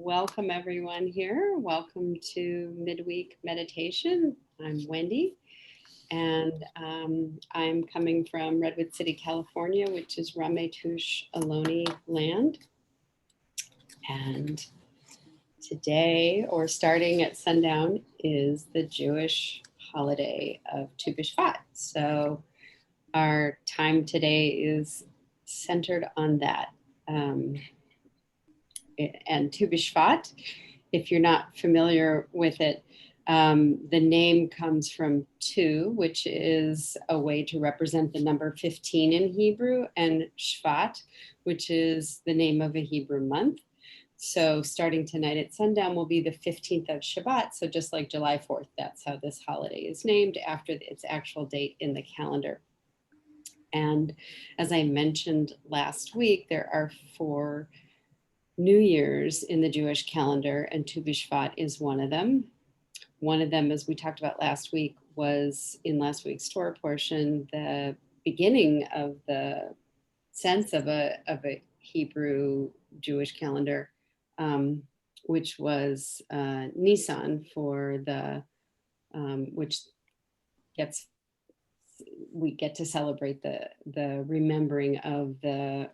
Welcome everyone here. Welcome to Midweek Meditation. I'm Wendy, and I'm coming from Redwood City, California, which is Ramaytush Ohlone land. And today, or starting at sundown, is the Jewish holiday of Tu B'Shvat. So our time today is centered on that. And Tu B'Shvat, if you're not familiar with it, the name comes from Tu, which is a way to represent the number 15 in Hebrew, and Shvat, which is the name of a Hebrew month. So starting tonight at sundown will be the 15th of Shabbat. So just like July 4th, that's how this holiday is named after its actual date in the calendar. And as I mentioned last week, there are 4 New Year's in the Jewish calendar, and Tu B'Shvat is one of them. One of them, as we talked about last week, was in last week's Torah portion, the beginning of the sense of a Hebrew Jewish calendar, which was Nisan for the, which we get to celebrate the remembering of the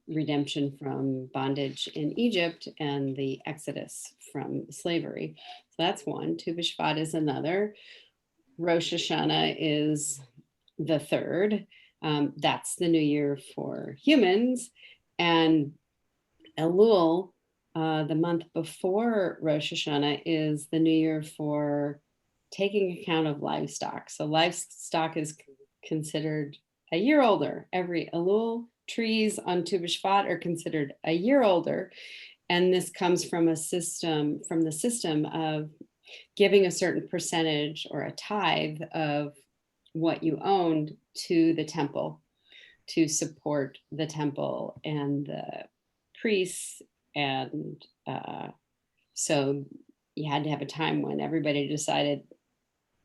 redemption from bondage in Egypt and the exodus from slavery. So that's one. Tu B'Shvat is another. Rosh Hashanah is the third. That's the new year for humans. And Elul, the month before Rosh Hashanah, is the new year for taking account of livestock. So livestock is considered a year older. Every Elul trees on Tu B'Shvat are considered a year older. And this comes from the system of giving a certain percentage or a tithe of what you owned to the temple to support the temple and the priests. And so you had to have a time when everybody decided,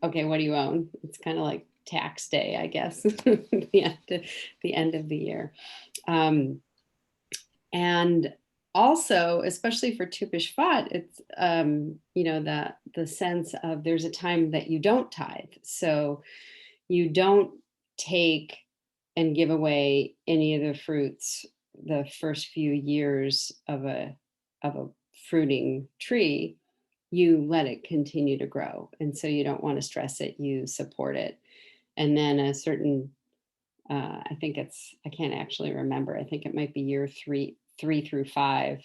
okay, what do you own? It's kind of like tax day, I guess, the end of the year. And also, especially for Tu B'Shvat, it's, the sense of there's a time that you don't tithe. So you don't take and give away any of the fruits the first few years of a fruiting tree. You let it continue to grow. And so you don't want to stress it, you support it. And then a certain, I can't actually remember. I think it might be year 3 through 5.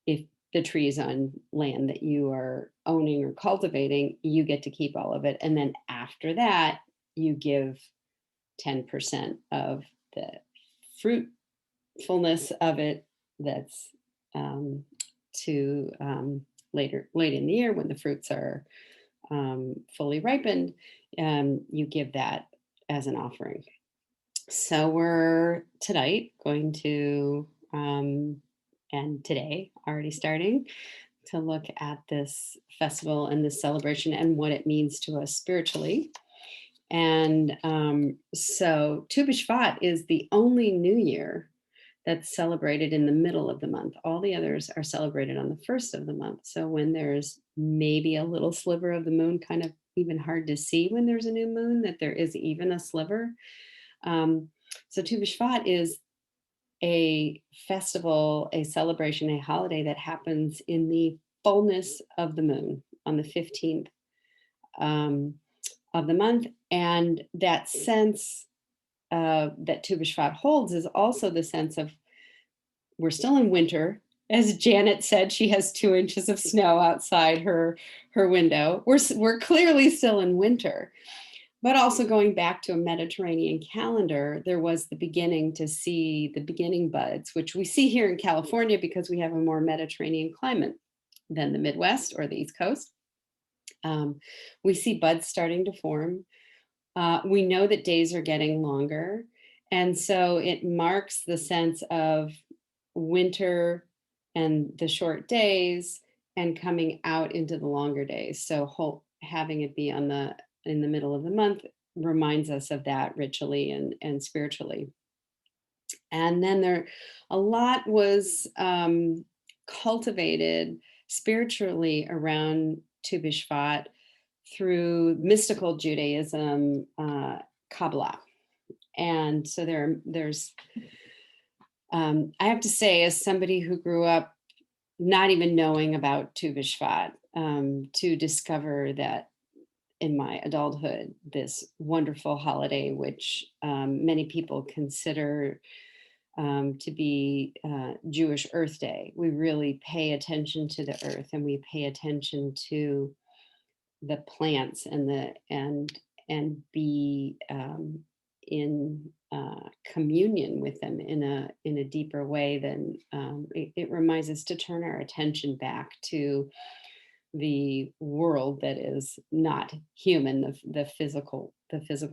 If the tree is on land that you are owning or cultivating, you get to keep all of it. And then after that, you give 10% of the fruitfulness of it that's to late in the year when the fruits are fully ripened, you give that as an offering. So we're tonight going to, and today already starting to look at this festival and this celebration and what it means to us spiritually. And so Tu B'Shvat is the only new year that's celebrated in the middle of the month. All the others are celebrated on the first of the month. So when there's maybe a little sliver of the moon, kind of even hard to see when there's a new moon, that there is even a sliver. So Tu B'Shvat is a festival, a celebration, a holiday that happens in the fullness of the moon on the 15th of the month. And that sense that Tu B'Shvat holds is also the sense of we're still in winter. As Janet said, she has 2 inches of snow outside her window. We're clearly still in winter. But also going back to a Mediterranean calendar, there was the beginning to see the beginning buds, which we see here in California because we have a more Mediterranean climate than the Midwest or the East Coast. We see buds starting to form. We know that days are getting longer. And so it marks the sense of winter and the short days and coming out into the longer days. So having it be in the middle of the month reminds us of that ritually and spiritually. And then a lot was cultivated spiritually around Tu B'Shvat through mystical Judaism, Kabbalah. And so there's, I have to say, as somebody who grew up not even knowing about Tu B'Shvat, to discover that in my adulthood, this wonderful holiday, which many people consider to be Jewish Earth Day. We really pay attention to the earth, and we pay attention to the plants and be in communion with them in a deeper way than it reminds us to turn our attention back to the world that is not human, the physical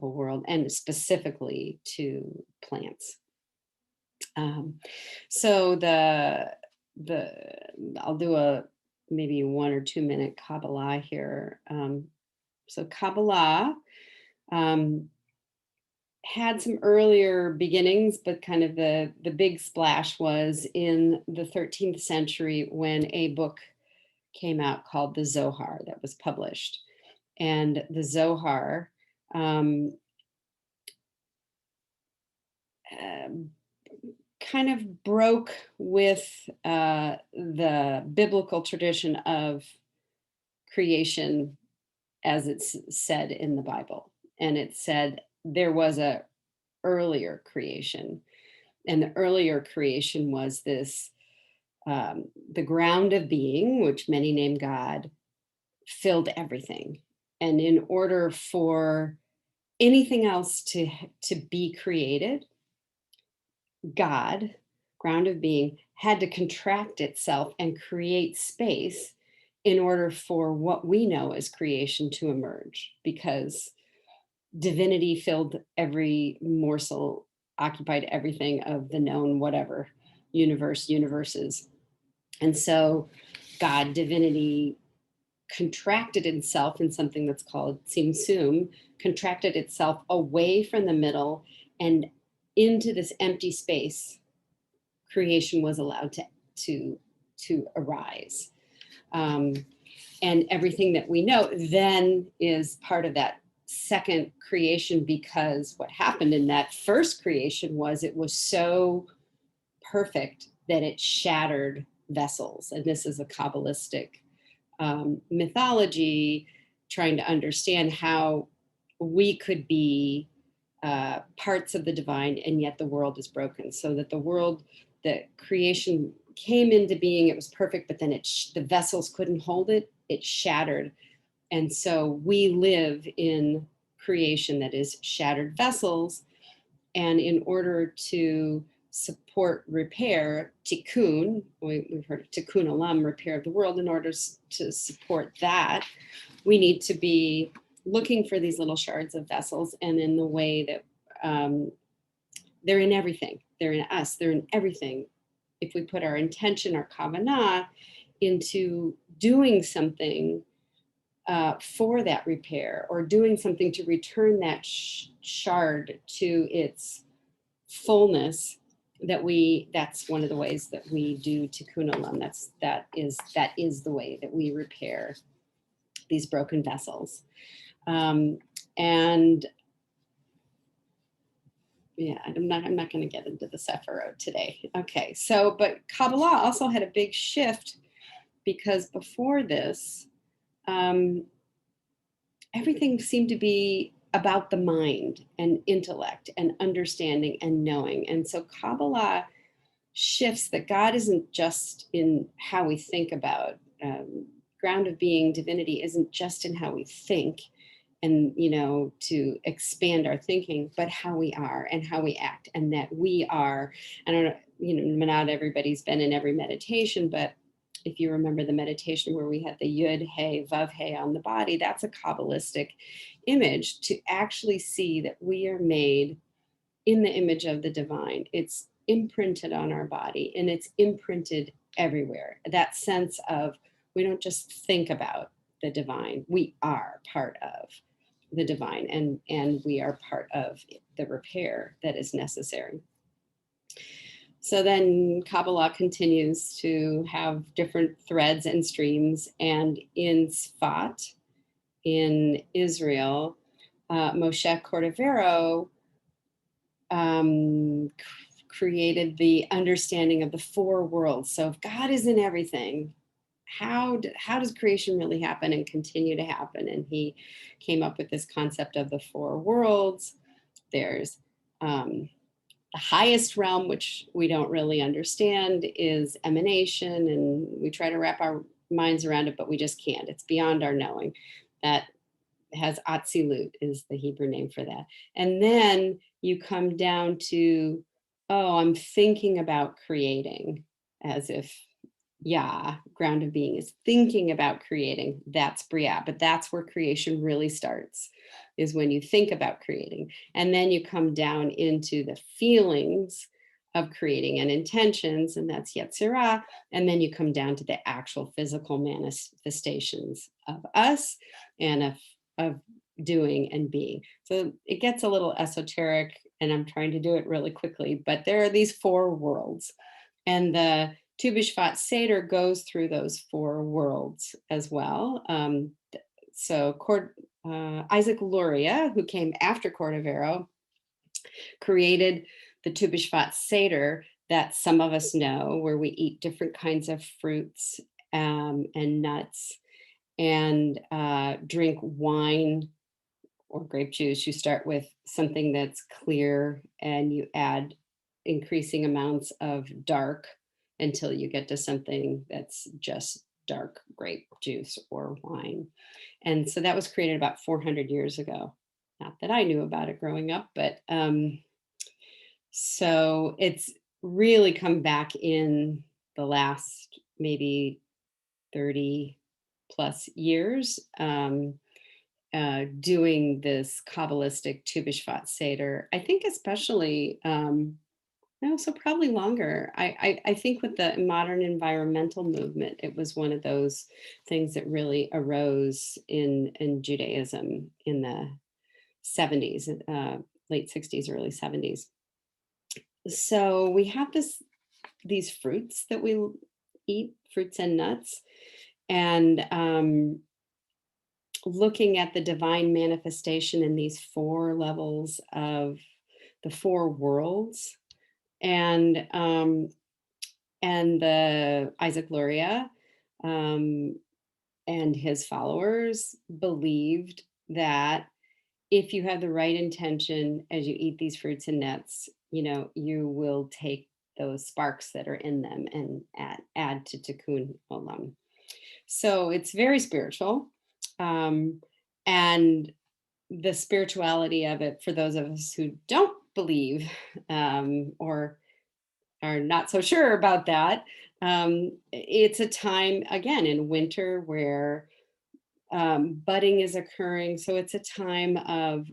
world, and specifically to plants. So the I'll do a maybe 1 or 2 minute Kabbalah here. So Kabbalah had some earlier beginnings, but kind of the big splash was in the 13th century when a book came out called the Zohar that was published. And the Zohar kind of broke with the biblical tradition of creation as it's said in the Bible. And it said there was a earlier creation. And the earlier creation was this, the ground of being, which many name God, filled everything. And in order for anything else to be created, God, ground of being, had to contract itself and create space in order for what we know as creation to emerge, because divinity filled every morsel, occupied everything of the known whatever, universes. And so God, divinity, contracted itself in something that's called Tzimtzum, contracted itself away from the middle and into this empty space. Creation was allowed to arise, and everything that we know then is part of that second creation, because what happened in that first creation was it was so perfect that it shattered vessels. And this is a Kabbalistic mythology, trying to understand how we could be parts of the divine, and yet the world is broken. So that the world, that creation came into being, it was perfect, but then the vessels couldn't hold it, it shattered. And so we live in creation that is shattered vessels. And in order to support repair, tikkun, we've heard of tikkun olam, repair of the world, in order to support that, we need to be looking for these little shards of vessels, and in the way that they're in everything. They're in us, they're in everything. If we put our intention, our kavanah, into doing something for that repair, or doing something to return that shard to its fullness, that's one of the ways that we do tikkun olam. That is the way that we repair these broken vessels. And yeah, I'm not going to get into the Sephirot today. Okay, so, but Kabbalah also had a big shift, because before this, everything seemed to be about the mind and intellect and understanding and knowing. And so Kabbalah shifts that God isn't just in how we think about, ground of being, divinity isn't just in how we think and, to expand our thinking, but how we are and how we act, and that we are, I don't know, not everybody's been in every meditation, but if you remember the meditation where we had the Yud, He, Vav, He on the body, that's a Kabbalistic image, to actually see that we are made in the image of the divine. It's imprinted on our body, and it's imprinted everywhere. That sense of, we don't just think about the divine, we are part of the divine, and we are part of the repair that is necessary. So then Kabbalah continues to have different threads and streams. And in Sfat, in Israel, Moshe Cordovero created the understanding of the four worlds. So if God is in everything, how does creation really happen and continue to happen? And he came up with this concept of the four worlds. There's the highest realm, which we don't really understand, is emanation, and we try to wrap our minds around it, but we just can't. It's beyond our knowing. That has Atzilut is the Hebrew name for that. And then you come down to, oh, I'm thinking about creating, as if ground of being is thinking about creating. That's Bria, but that's where creation really starts, is when you think about creating. And then you come down into the feelings of creating and intentions, and that's Yetzirah. And then you come down to the actual physical manifestations of us and of doing and being. So it gets a little esoteric, and I'm trying to do it really quickly, but there are these four worlds. And the Tu B'Shvat Seder goes through those four worlds as well. So Isaac Luria, who came after Cordovero, created the Tu B'Shvat Seder that some of us know, where we eat different kinds of fruits and nuts and drink wine or grape juice. You start with something that's clear and you add increasing amounts of dark until you get to something that's just dark grape juice or wine. And so that was created about 400 years ago. Not that I knew about it growing up, but so it's really come back in the last maybe 30 plus years. Doing this Kabbalistic Tu B'Shvat Seder, I think especially, no, so probably longer. I think with the modern environmental movement, it was one of those things that really arose in Judaism in the 70s, late 60s, early 70s. So we have these fruits that we eat, fruits and nuts, and looking at the divine manifestation in these four levels of the four worlds, and the Isaac Luria and his followers believed that if you have the right intention as you eat these fruits and nuts, you will take those sparks that are in them and add to Tikkun Olam. So it's very spiritual. And the spirituality of it, for those of us who don't believe or are not so sure about that, it's a time, again, in winter where budding is occurring. So it's a time of,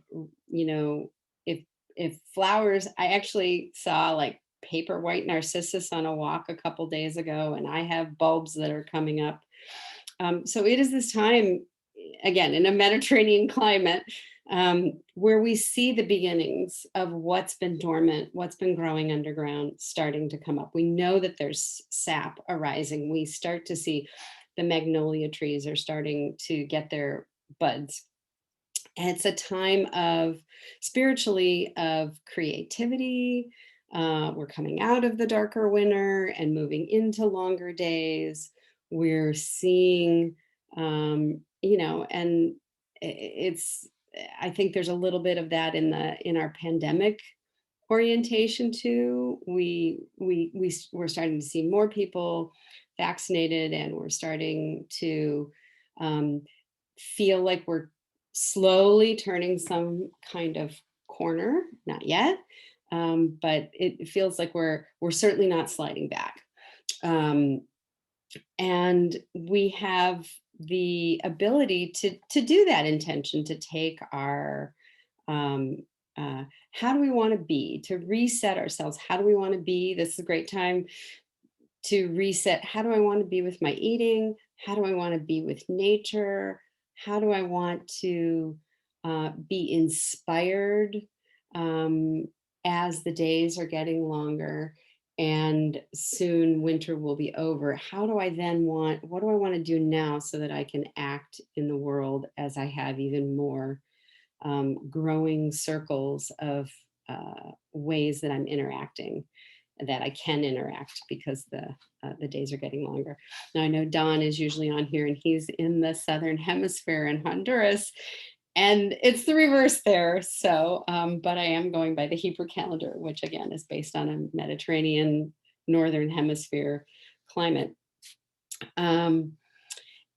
if flowers, I actually saw like paper white narcissus on a walk a couple days ago, and I have bulbs that are coming up. So it is this time, again, in a Mediterranean climate, where we see the beginnings of what's been dormant, what's been growing underground, starting to come up. We know that there's sap arising. We start to see the magnolia trees are starting to get their buds. And it's a time of, spiritually, of creativity. We're coming out of the darker winter and moving into longer days. We're seeing, and it's, I think there's a little bit of that in our pandemic orientation too. We're starting to see more people vaccinated, and we're starting to feel like we're slowly turning some kind of corner. Not yet, but it feels like we're certainly not sliding back. And we have the ability to do that intention, to take our how do we want to be, to reset ourselves. How do we want to be? This is a great time to reset. How do I want to be with my eating? How do I want to be with nature? How do I want to be inspired as the days are getting longer? and soon winter will be over. How do I then what do I want to do now so that I can act in the world as I have even more growing circles of ways that I'm interacting, that I can interact, because the days are getting longer. Now I know Don is usually on here, and he's in the southern hemisphere in Honduras, and it's the reverse there. So, but I am going by the Hebrew calendar, which again is based on a Mediterranean northern hemisphere climate. Um,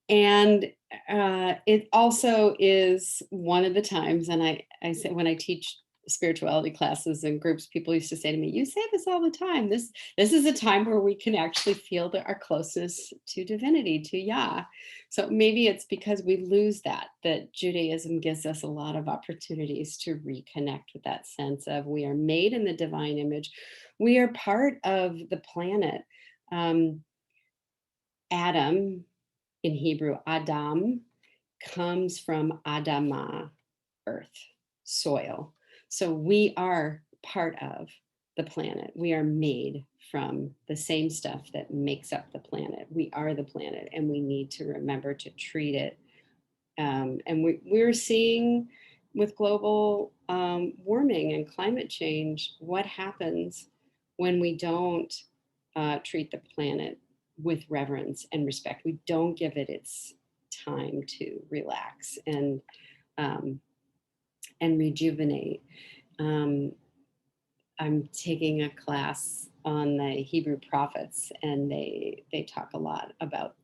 and it also is one of the times, and I say when I teach spirituality classes and groups, people used to say to me, "You say this all the time. This is a time where we can actually feel our closeness to divinity, to Yah." So maybe it's because we lose that Judaism gives us a lot of opportunities to reconnect with that sense of we are made in the divine image. We are part of the planet. Um, Adam, in Hebrew, Adam, comes from Adamah, earth, soil. So we are part of the planet. We are made from the same stuff that makes up the planet. We are the planet, and we need to remember to treat it. And we're seeing with global warming and climate change what happens when we don't treat the planet with reverence and respect. We don't give it its time to relax um, and rejuvenate. Um, I'm taking a class on the Hebrew prophets, and they talk a lot about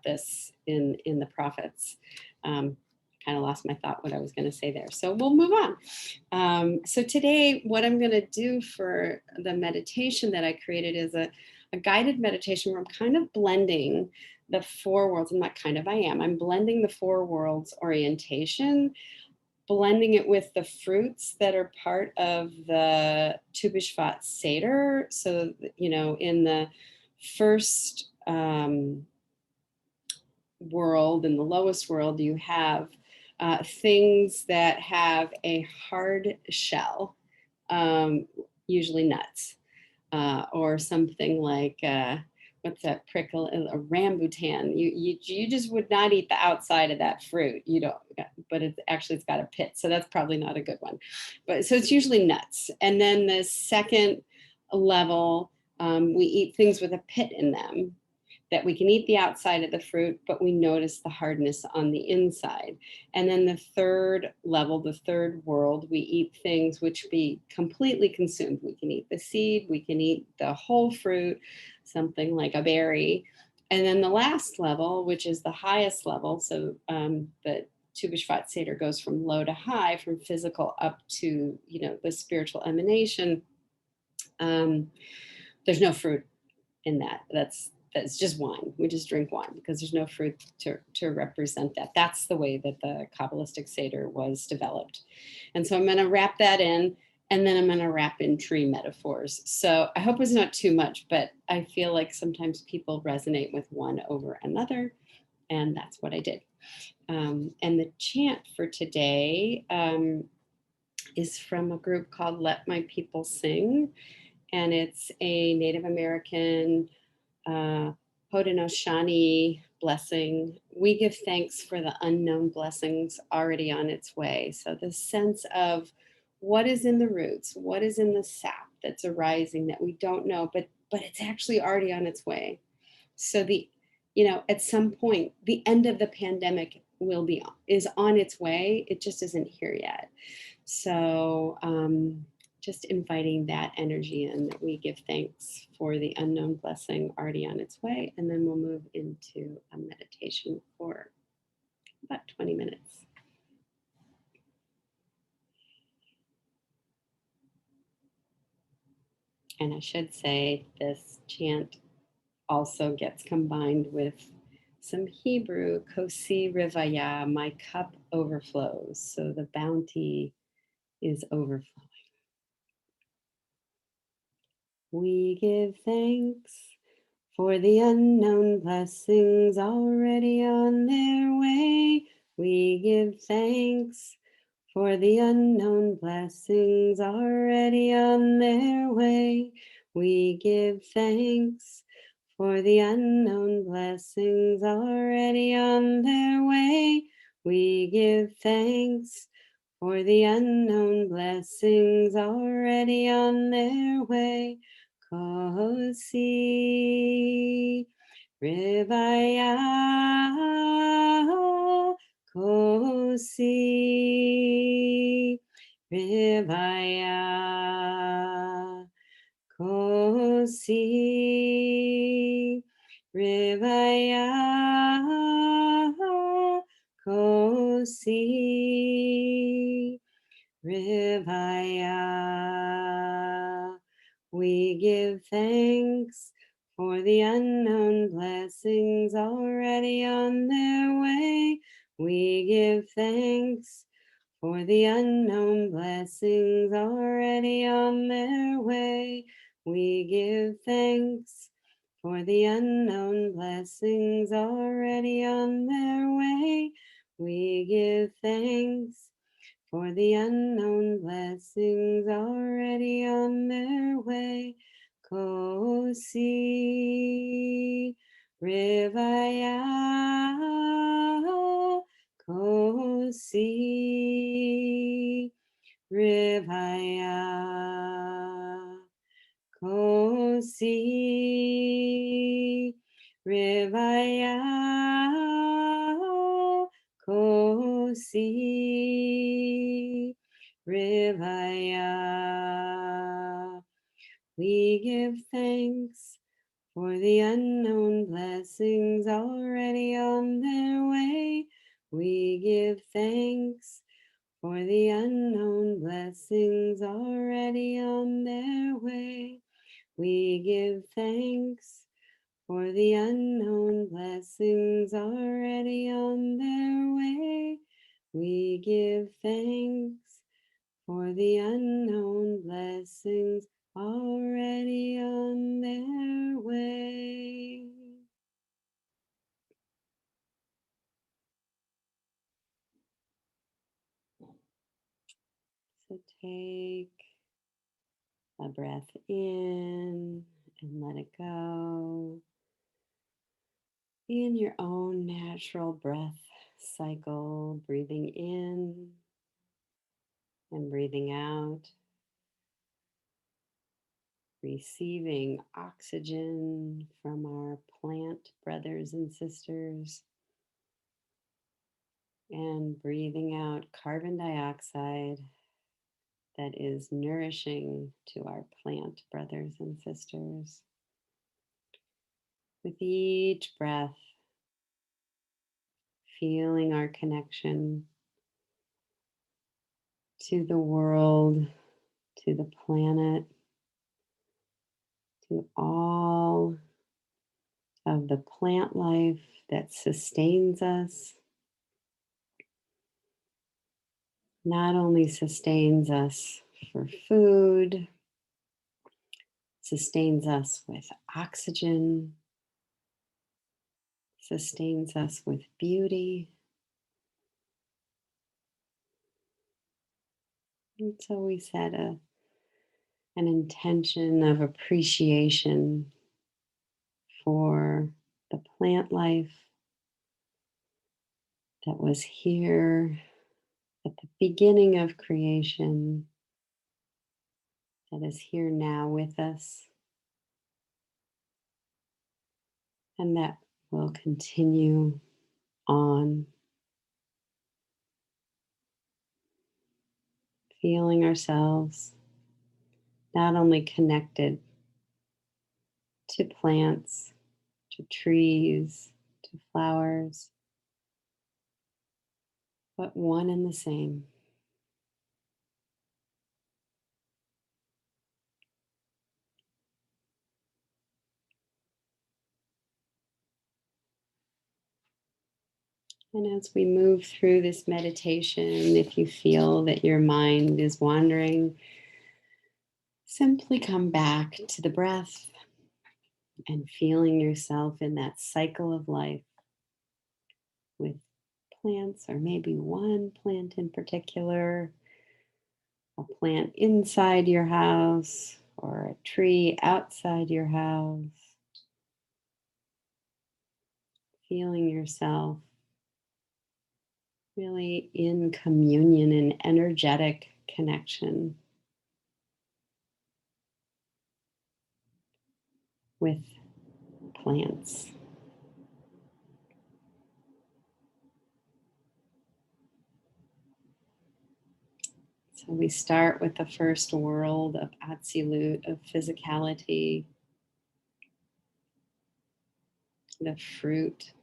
this in the prophets. Kind of lost my thought what I was going to say there, so we'll move on. So today, what I'm going to do for the meditation that I created is a guided meditation where I'm kind of blending the four worlds. I'm not kind of, I am. I'm blending the four worlds orientation, blending it with the fruits that are part of the Tu B'Shvat Seder. So, in the first world, in the lowest world, you have things that have a hard shell, usually nuts, or something like what's that prickle? A rambutan. You just would not eat the outside of that fruit. You don't, but it's got a pit, so that's probably not a good one. But so it's usually nuts. And then the second level, we eat things with a pit in them, that we can eat the outside of the fruit, but we notice the hardness on the inside. And then the third level, the third world, we eat things which be completely consumed. We can eat the seed, we can eat the whole fruit, something like a berry. And then the last level, which is the highest level, so the Tu B'Shvat Seder goes from low to high, from physical up to, the spiritual emanation. There's no fruit in that. That's just wine. We just drink wine because there's no fruit to represent that. That's the way that the Kabbalistic Seder was developed. And so I'm going to wrap that in, and then I'm going to wrap in tree metaphors. So I hope it's not too much, but I feel like sometimes people resonate with one over another, and that's what I did. And the chant for today is from a group called Let My People Sing, and it's a Native American Hodenoshani Blessing. We give thanks for the unknown blessings already on its way. So the sense of what is in the roots, what is in the sap that's arising that we don't know, but it's actually already on its way. So at some point, the end of the pandemic is on its way. It just isn't here yet. So just inviting that energy in, that we give thanks for the unknown blessing already on its way. And then we'll move into a meditation for about 20 minutes. And I should say this chant also gets combined with some Hebrew, Kosi Rivaya, my cup overflows. So the bounty is overflowing. We give thanks for the unknown blessings already on their way. We give thanks for the unknown blessings already on their way. We give thanks for the unknown blessings already on their way. We give thanks for the unknown blessings already on their way. Kosi Rivaya Kosi Rivaya Kosi Rivaya Kosi Rivaya. We give thanks for the unknown blessings already on their way. We give thanks for the unknown blessings already on their way. We give thanks for the unknown blessings already on their way. We give thanks for the unknown blessings already on their way. Kosi Rivaya Kosi Rivaya Kosi Rivaya Kosi Rivaya. We give thanks for the unknown blessings already on their way. We give thanks for the unknown blessings already on their way. We give thanks for the unknown blessings already on their way. We give thanks for the unknown blessings already on their way. So take a breath in and let it go. Be in your own natural breath cycle, breathing in and breathing out, receiving oxygen from our plant brothers and sisters, and breathing out carbon dioxide that is nourishing to our plant brothers and sisters. With each breath, feeling our connection to the world, to the planet, to all of the plant life that sustains us, not only sustains us for food, sustains us with oxygen, sustains us with beauty. And so we set an intention of appreciation for the plant life that was here at the beginning of creation, that is here now with us, and that will continue on. Feeling ourselves not only connected to plants, to trees, to flowers, but one and the same. And as we move through this meditation, if you feel that your mind is wandering, simply come back to the breath and feeling yourself in that cycle of life with plants, or maybe one plant in particular, a plant inside your house or a tree outside your house, feeling yourself really in communion and energetic connection with plants. So we start with the first world of Atzilut, of physicality, the fruit,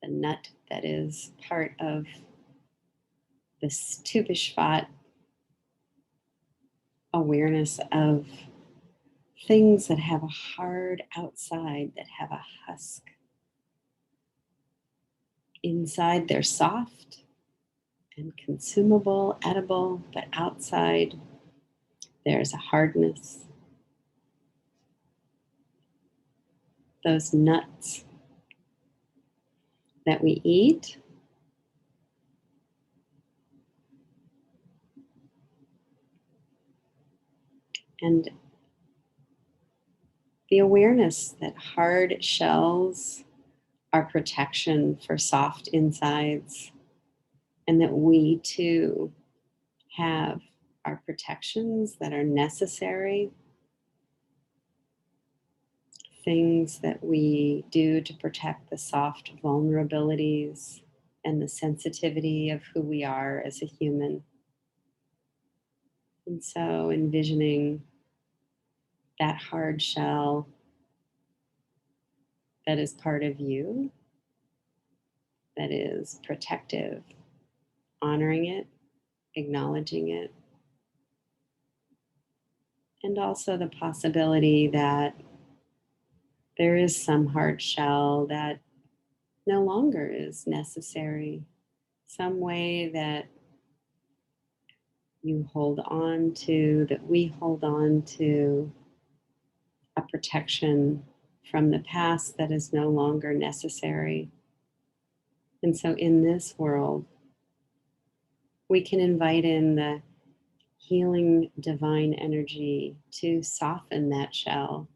the nut that is part of this Tu B'Shvat awareness of things that have a hard outside, that have a husk. Inside, they're soft and consumable, edible, but outside, there's a hardness. Those nuts that we eat and the awareness that hard shells are protection for soft insides, and that we too have our protections that are necessary, things that we do to protect the soft vulnerabilities and the sensitivity of who we are as a human. And so envisioning that hard shell that is part of you, that is protective, honoring it, acknowledging it, and also the possibility that there is some hard shell that no longer is necessary, some way that you hold on to, that we hold on to, a protection from the past that is no longer necessary. And so in this world, we can invite in the healing divine energy to soften that shell,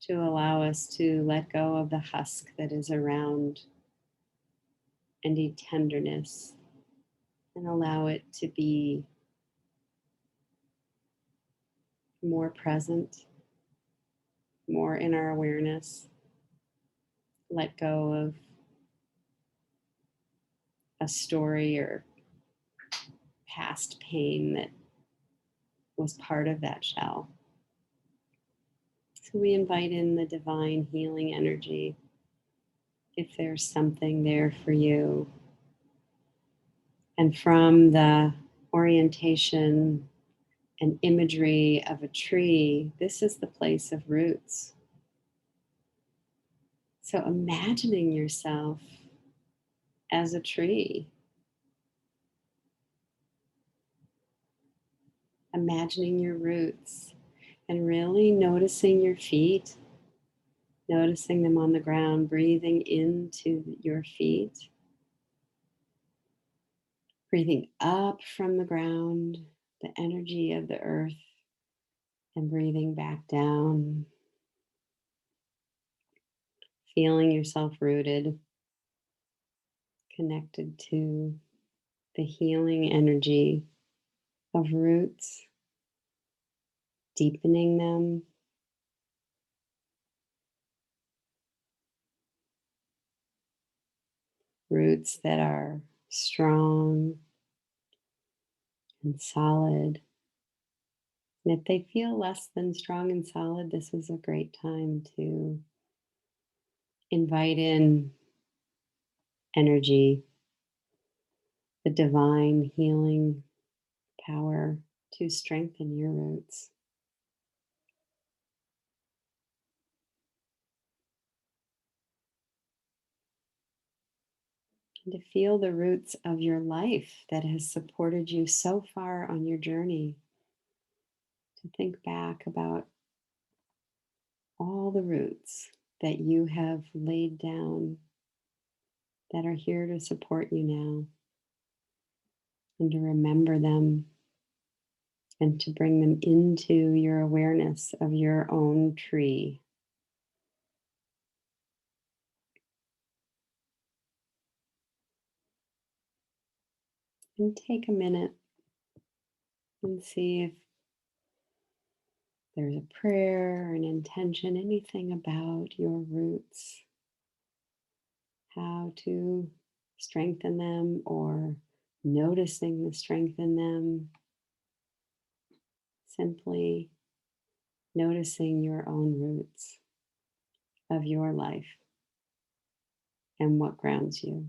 to allow us to let go of the husk that is around any tenderness and allow it to be more present, more in our awareness. Let go of a story or past pain that was part of that shell. So we invite in the divine healing energy. If there's something there for you, and from the orientation and imagery of a tree, this is the place of roots. So imagining yourself as a tree, imagining your roots, and really noticing your feet, noticing them on the ground, breathing into your feet, breathing up from the ground, the energy of the earth, and breathing back down, feeling yourself rooted, connected to the healing energy of roots, deepening them, roots that are strong and solid. And if they feel less than strong and solid, this is a great time to invite in energy, the divine healing power to strengthen your roots. And to feel the roots of your life that has supported you so far on your journey. To think back about all the roots that you have laid down that are here to support you now, and to remember them and to bring them into your awareness of your own tree. And take a minute and see if there's a prayer or an intention, anything about your roots, how to strengthen them or noticing the strength in them, simply noticing your own roots of your life and what grounds you.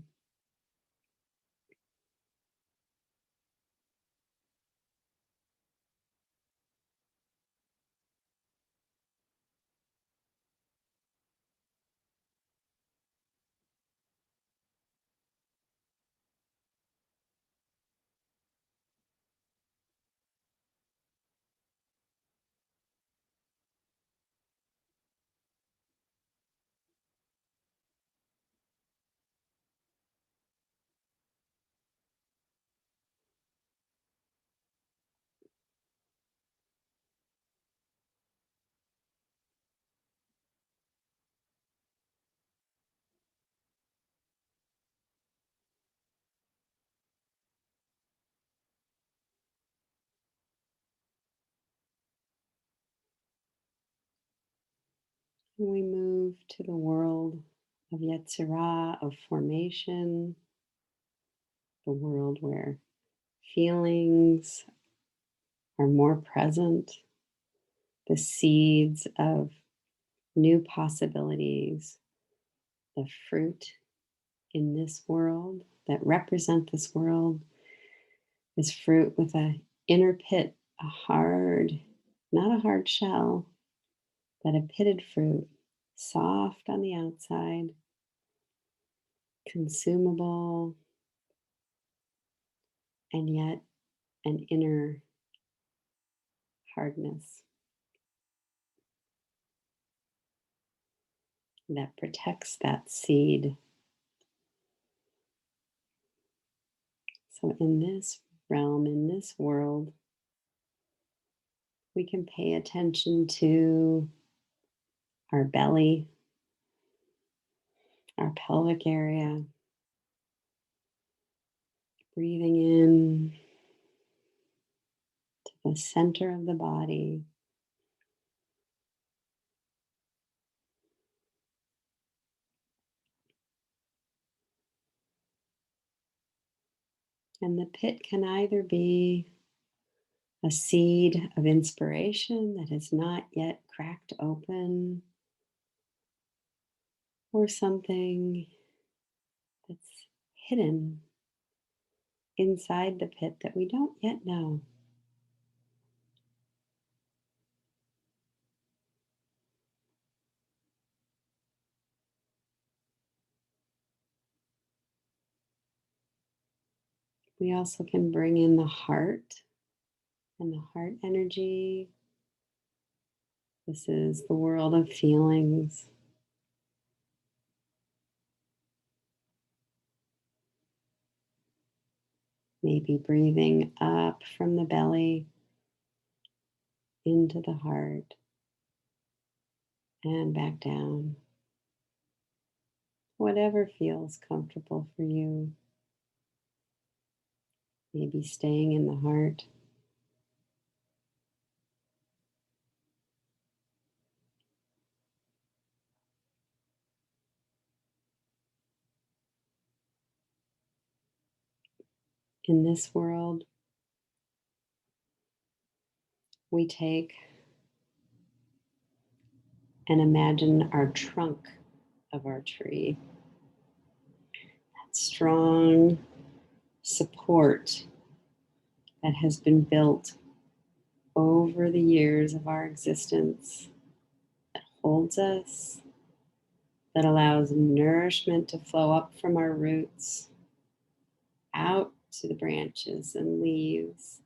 And we move to the world of Yetzirah, of formation, the world where feelings are more present, the seeds of new possibilities, the fruit in this world that represent this world is fruit with a inner pit, a hard, not a hard shell, but a pitted fruit, soft on the outside, consumable, and yet an inner hardness that protects that seed. So, in this realm, in this world, we can pay attention to our belly, our pelvic area, breathing in to the center of the body. And the pit can either be a seed of inspiration that is not yet cracked open, or something that's hidden inside the pit that we don't yet know. We also can bring in the heart and the heart energy. This is the world of feelings. Maybe breathing up from the belly into the heart and back down. Whatever feels comfortable for you. Maybe staying in the heart. In this world, we take and imagine our trunk of our tree. That strong support that has been built over the years of our existence, that holds us, that allows nourishment to flow up from our roots, out to the branches and leaves,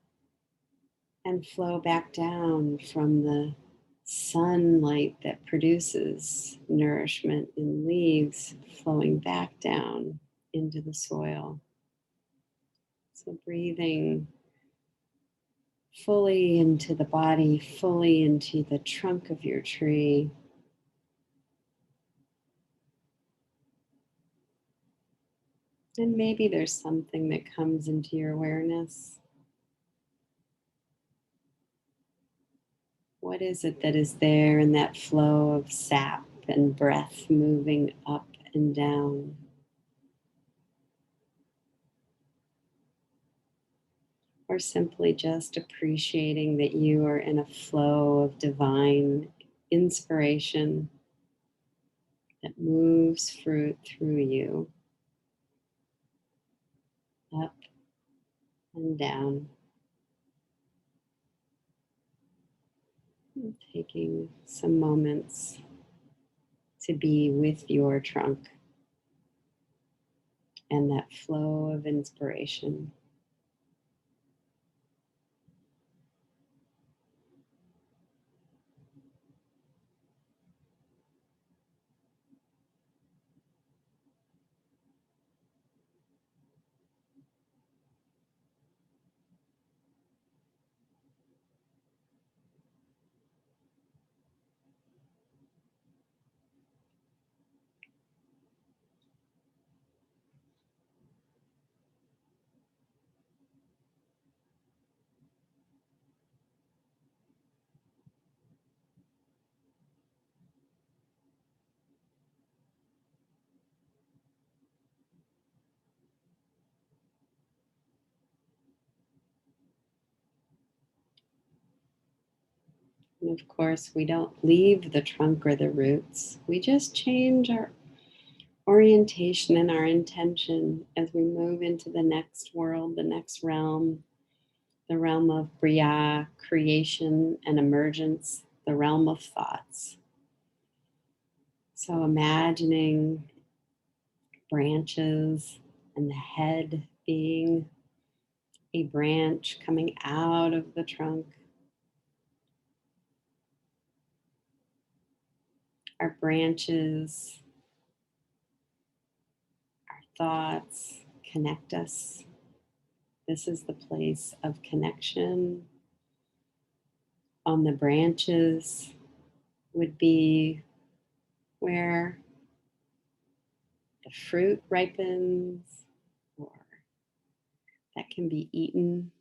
and flow back down from the sunlight that produces nourishment in leaves, flowing back down into the soil. So breathing fully into the body, fully into the trunk of your tree. And maybe there's something that comes into your awareness. What is it that is there in that flow of sap and breath moving up and down? Or simply just appreciating that you are in a flow of divine inspiration that moves fruit through you, up and down. And taking some moments to be with your trunk and that flow of inspiration. And of course, we don't leave the trunk or the roots. We just change our orientation and our intention as we move into the next world, the next realm, the realm of Bria, creation and emergence, the realm of thoughts. So imagining branches and the head being a branch coming out of the trunk. Our branches, our thoughts connect us. This is the place of connection. On the branches would be where the fruit ripens or that can be eaten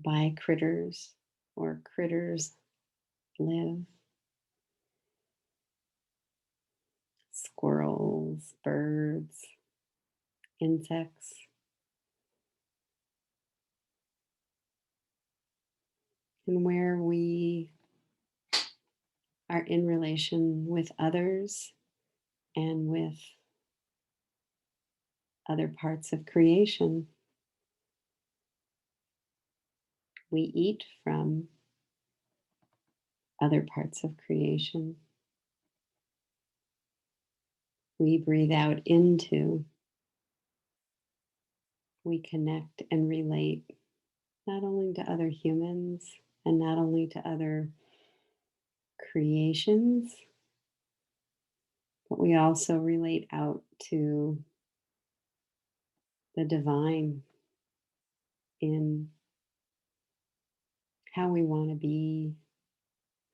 by critters or critters live. Squirrels, birds, insects. And where we are in relation with others and with other parts of creation. We eat from other parts of creation. We breathe out into, we connect and relate not only to other humans and not only to other creations, but we also relate out to the divine in how we want to be,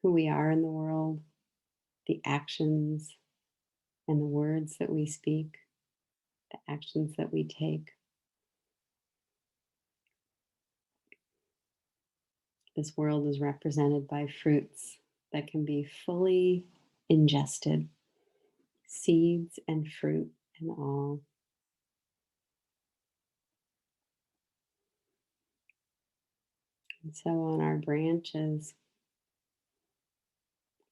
who we are in the world, the actions and the words that we speak, the actions that we take. This world is represented by fruits that can be fully ingested, seeds and fruit and all. And so on our branches,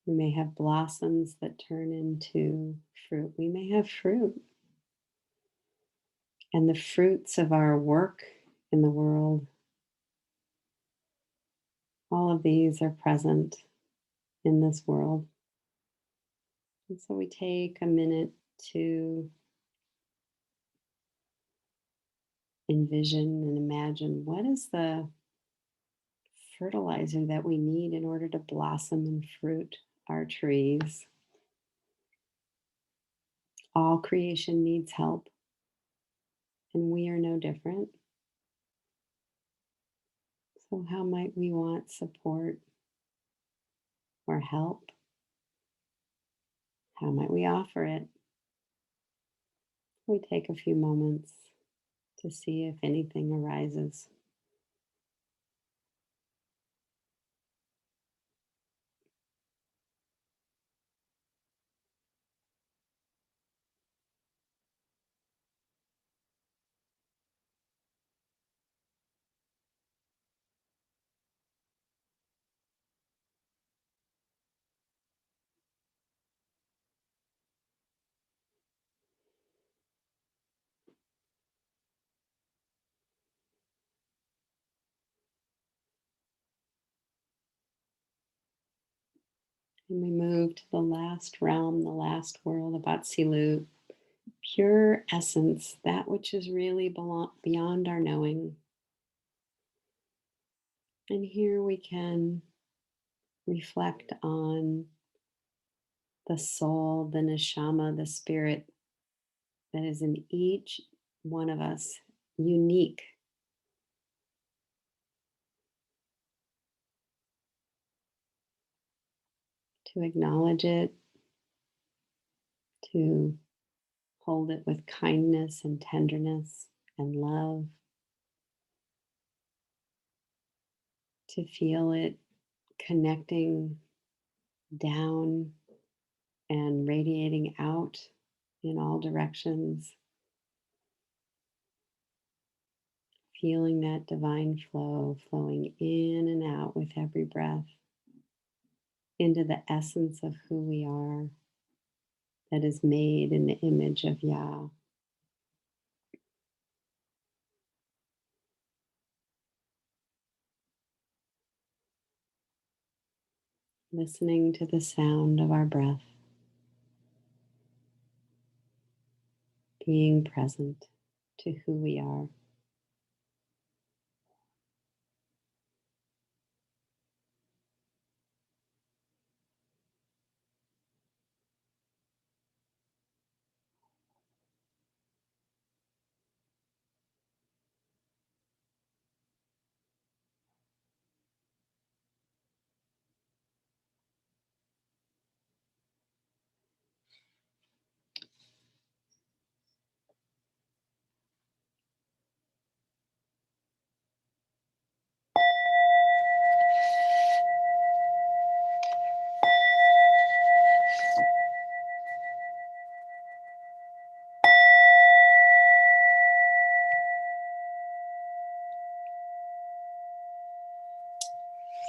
we may have blossoms that turn into fruit. We may have fruit. And the fruits of our work in the world, all of these are present in this world. And so we take a minute to envision and imagine what is the fertilizer that we need in order to blossom and fruit our trees. All creation needs help, and we are no different. So how might we want support or help? How might we offer it? We take a few moments to see if anything arises. And we move to the last realm, the last world of Atsilut, pure essence, that which is really beyond our knowing. And here we can reflect on the soul, the neshama, the spirit that is in each one of us, unique. To acknowledge it, to hold it with kindness and tenderness and love, to feel it connecting down and radiating out in all directions, feeling that divine flow flowing in and out with every breath into the essence of who we are, that is made in the image of Yah. Listening to the sound of our breath, being present to who we are.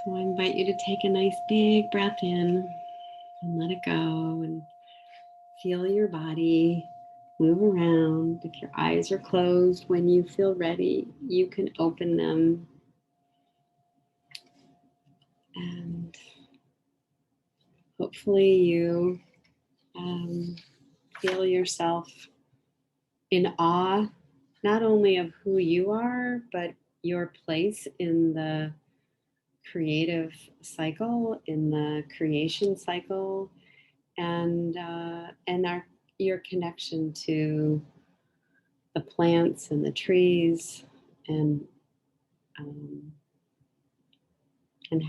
So I invite you to take a nice big breath in and let it go and feel your body move around. If your eyes are closed, when you feel ready, you can open them and hopefully you feel yourself in awe, not only of who you are, but your place in the creative cycle, in the creation cycle, and your connection to the plants and the trees, and um, and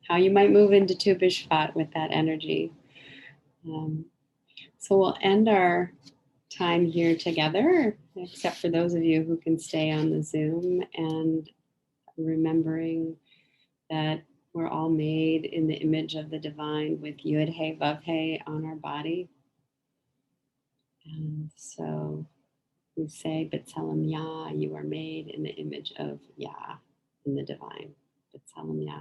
how you might move into Tu B'Shvat with that energy. Um, so we'll end our time here together, except for those of you who can stay on the Zoom, and remembering that we're all made in the image of the divine with Yud He Vav He on our body. And so we say, B'Tselem Yah, you are made in the image of Yah, in the divine. B'Tselem Yah.